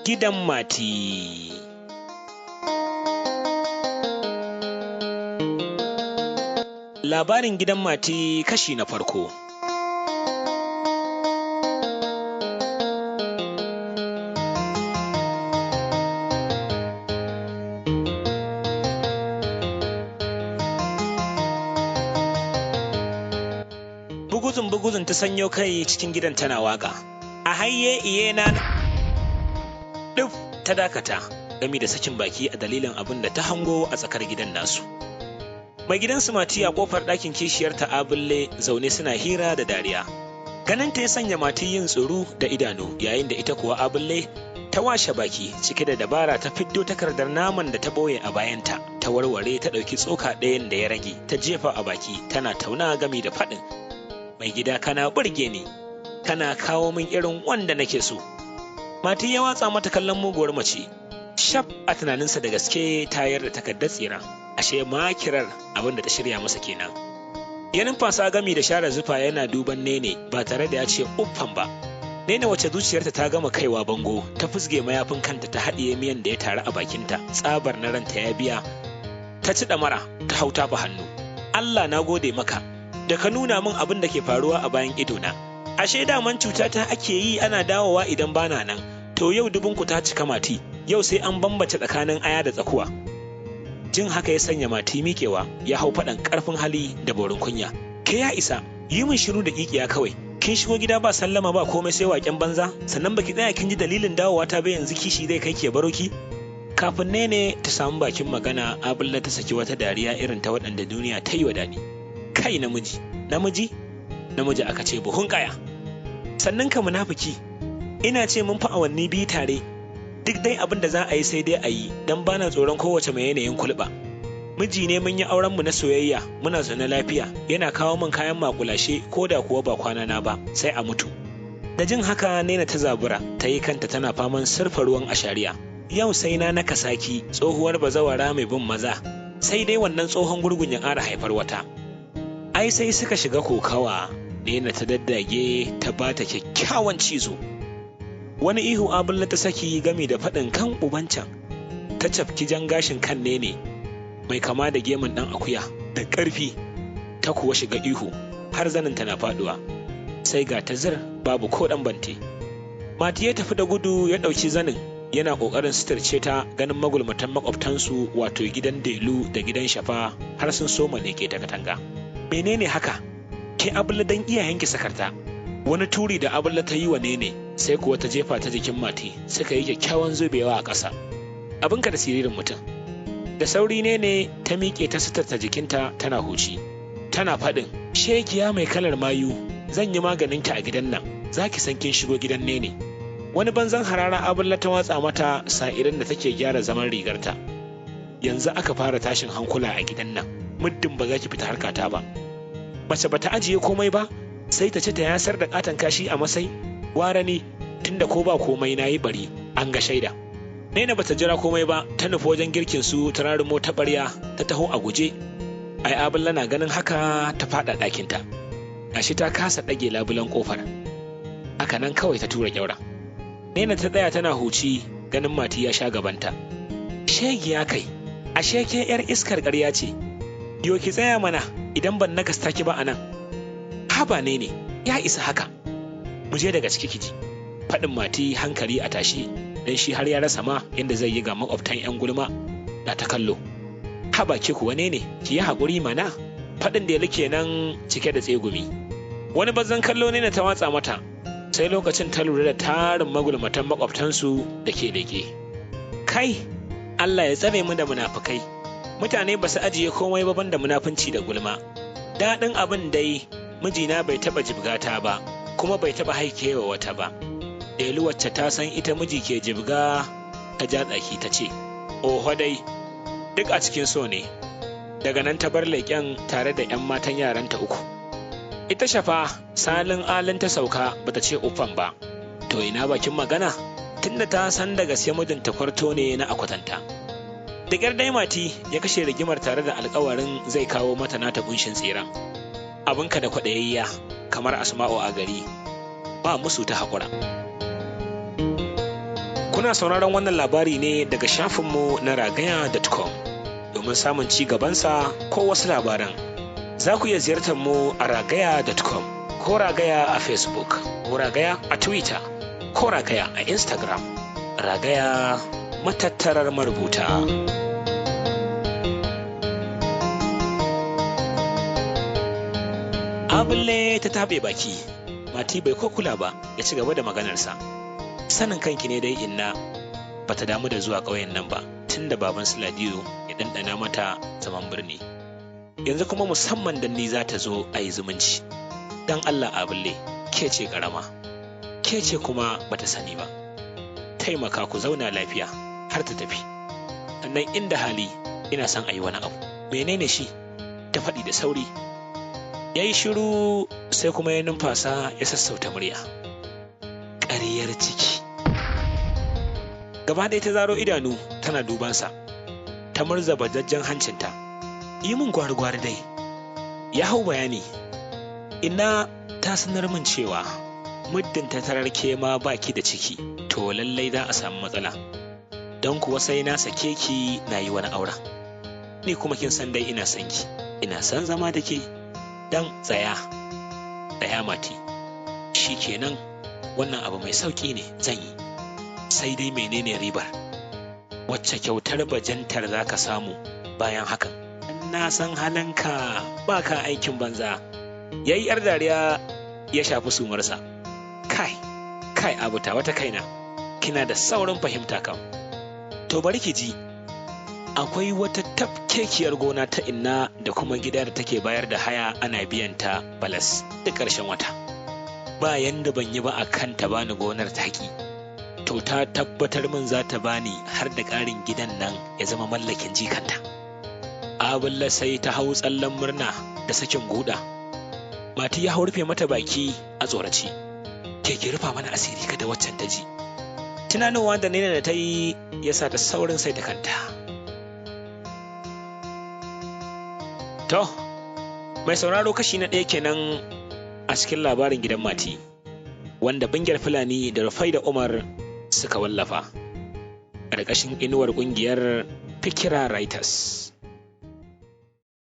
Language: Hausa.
Gidan Mati. Labarin Gidan Mati kashi na farko. Buguzun ta sanyo kai cikin gidan tana waka. A hayye iye na duk ta dakata gami da sakin baki a dalilin abin da ta hango a tsakar gidan nasu. Mai gidansu Mati a kofar ɗakin kishiyarta Abulle zaune suna hira da dariya. Ganin ta ya sanya Mati yin tsoro da idanu, yayin da ita kuwa Abulle ta washe baki cike da dabara ta fiddo takardar naman da ta boye a bayanta, ta warware ta ɗauki tsoka ɗayan da ya rage ta jefa a baki tana tauna gami da faɗin. Mai gida kana burge ni, kana kawo min irin wanda nake so. Mati ya watsa mata kallon muguwar mace. Shaf a tunaninsa da gaske tayar da takardar tsira. Ashe makirar abin da ta shirya masa kenan. Ya numfasa gami da share zufa yana duban Nene ba tare da ya ce uffan ba. Nene wacce zuciyarta ta gama kaiwa bango, ta fusge mayafin kanta ta haɗiye miyan da ya taru a bakinta, tsabar na ranta ya biya. Ta ci ɗamara ta hau tafa hannu. Allah na gode maka da ka nuna min abin da ke faruwa a bayan idona. Ashe daman cuta ta ake yi ana dawowa idan bana nan. To yau dubunku ta cika Mati, yau sai an bambace tsakanin aya da tsakuwa. Jin haka ya sanya Mati miƙewa, ya hau faɗan ƙarfin hali da borin kunya. Ke ya isa, yi min shiru da ƙiƙiya kawai. Kin shigo gida ba sallama ba komai sai waƙen banza, sannan baki tsaya kin ji dalilin dawowa ta ba yanzu kishi zai kai ke baro ki. Kafin Nene ta samu bakin magana, Abulla ta saki wata dariya irin ta waɗanda duniya ta yi wa daɗi. Kai namiji, namiji aka ce buhun ƙaya. Sannan ka munafiki, ina ce mun fi awanni biyu tare, duk dai abin da za a yi sai dai a yi, don bana tsoron kowace mai yanayin kulɓa. Miji ne mun yi aurenmu na soyayya, muna zaune lafiya, yana kawo min kayan makulashe ko da kuwa ba kwana na ba, sai a mutu. Da jin haka Nena ta zabura, ta yi kanta tana faman surfa ruwan ashariya. Yau sai na naka saki, tsohuwar bazawara mai bin maza, sai dai wannan tsohon gurgun ya ƙara haifar wata. Ai sai suka shiga kokawa, Nena ta daddage ta bata kyakkyawan cizo. Wani ihu Abulla ta saki gami da faɗin kan ubancan, ta cafki jan gashin kan Nene mai kama da gemun ɗan akuya da ƙarfi, ta kuwa shiga ihu har zaninta na faɗuwa. Sai ga ta zir babu ko ɗan bante. Mati ya tafi da gudu ya ɗauki zanin, yana ƙoƙarin suturce ta ganin magulmatan maƙwabtansu wato gidan Delu da gidan Shafa har sun soma leƙe ta katanga. Menene haka? Ke Abulla dan iyayenki sakarta. Wani turi da Abulla ta yi wa Nene sai kuwa ta jefa ta jikin Mati suka yi kyakkyawan zubewa a ƙasa. Abinka da siririn mutum. Da sauri Nene ta miƙe ta suturta jikinta tana huci. Tana faɗin, shekiya mai kalar mayu, zan yi maganinki a gidan nan, za ki san kin shigo gidan Nene. Wani banzan harara Abulla ta watsa mata sa'irin da take gyara zaman rigarta. Yanzu aka fara tashin hankula a gidan nan, muddin ba za ki fita harkata ba. Mace bata ajiye komai ba, sai ta ci ta yasar da katon kashi a masai. Wara ne, tunda ko ba komai na yi bari, an ga shaida. Nena bata jira komai ba, ta nufi wajen girkin su ta rarumo ta ɓarya ta taho a guje. Ai Abulla na ganin haka ta faɗa ɗakinta. Gashi ta kasa ɗage labulen ƙofar. Haka nan kawai ta tura ƙyaura. Nena ta tsaya tana huci ganin Mati ya sha gabanta. Shegiya kai, ashe ke 'yar iskar ƙarya ce. Yo ki tsaya mana idan ban nakasta ki ba a nan. Haba ne, ya isa haka. Mu je daga ciki kiji. Faɗin Mati hankali a tashi, dan shi har ya rasa ma yadda zai yi ga makwabtan 'yan gulma na ta kallo. Haba ki kuwa ne, ki yi haƙuri mana. Faɗin da yake nan cike da tsegumi. Wani bazan kallo ne ta watsa mata, sai lokacin ta lura da tarin magulmatan makwabtansu da ke leke. Kai, Allah ya tsare mu da munafukai. Mutane ba su ajiye komai ba banda munafunci da gulma. Daɗin abin dai, mijina bai taɓa jibgata ba, kuma bai taɓa haikewa wata ba. Delu wacce ta san ita miji ke jibga ta ja tsaki ta ce, oho dai, duk a cikin so ne. Daga nan ta bar leƙen tare da 'yan matan yaranta uku. Ita Shafa salin alin ta sauka bata ce uffan ba. To ina bakin magana? Tunda ta san da gaske mijinta kwarto ne na akwatanta. Da ƙyar dai Mati ya kashe rigimar tare da alƙawarin zai kawo mata nata kunshin tsiran. Abinka da kwaɗayayya kamar Asma'u a gari, ba musu ta haƙura. Kuna sauraron wannan labari ne daga shafinmu na ragaya.com. Domin samun ci gabansa ko wasu labaran, za ku iya ziyartar mu a ragaya.com ko ragaya a Facebook ko ragaya a Twitter ko ragaya a Instagram. Ragaya matattarar marubuta. Abulle ta taɓe baki, Mati bai ko kula ba, ya ci gaba da maganarsa. Sanin kanki ne dai inna bata damu da zuwa ƙauyen nan ba, tunda baban Ladiyo ya ɗanɗana mata zaman birni. Yanzu kuma musamman dan ni za ta zo a yi zumunci. Dan Allah Abulle, ke ce ƙarama, ke ce kuma bata sani ba. Taimaka ku zauna lafiya har ta tafi. Sannan inda hali ina son a yi wani abu. Menene shi? Ta faɗi da sauri. Ya yi shiru sai kuma ya numfasa ya sassauta murya. Ƙaryar ciki. Gaba ɗaya ta zaro idanu tana dubansa, ta murza bajajjen hancinta. Yi min gwari-gwari dai. Ya hau bayani. Ina ta sanar min cewa muddin ta tarar ke ma baki da ciki, to lallai za a samu matsala. Don kuwa sai na sake ki na yi wani auren. Ni kuma kin san dai ina son ki, ina son zama da ke. Dan tsaya Mati, shi kenan wannan abu mai sauƙi ne zan yi, sai dai menene ribar? Wacce kyautar bajantar za ka samu bayan hakan? Na san halanka ba ka aikin banza. Ya yi ‘yar dariya ya shafi sumarsa. Kai abuta wata kaina, kina da saurin fahimta kam. To bari ki ji. Akwai wata tafkekiyar gona ta inna da kuma gida da take bayar da haya ana biyan ta balas duk ƙarshen wata. Ba yanda ban yi ba a kan ta bani gonar taki. To ta tabbatar min za ta bani har da ƙarin gidan nan ya zama mallakin jikanta. Abulla sai ta hau tsallen murna da sakin guda. Mati ya rufe mata baki a tsorace. Ke ki rufa mana asiri kada waccan ta ji. Tunanowa da Nina da ta yi ya sa ta saurin sai ta kanta. To, mai sauraro kashi na 1 kenan a cikin labarin gidan Mati, wanda Bingel Fulani da Rufai da Umar suka wallafa, ƙarƙashin inuwar ƙungiyar Fikira Writers.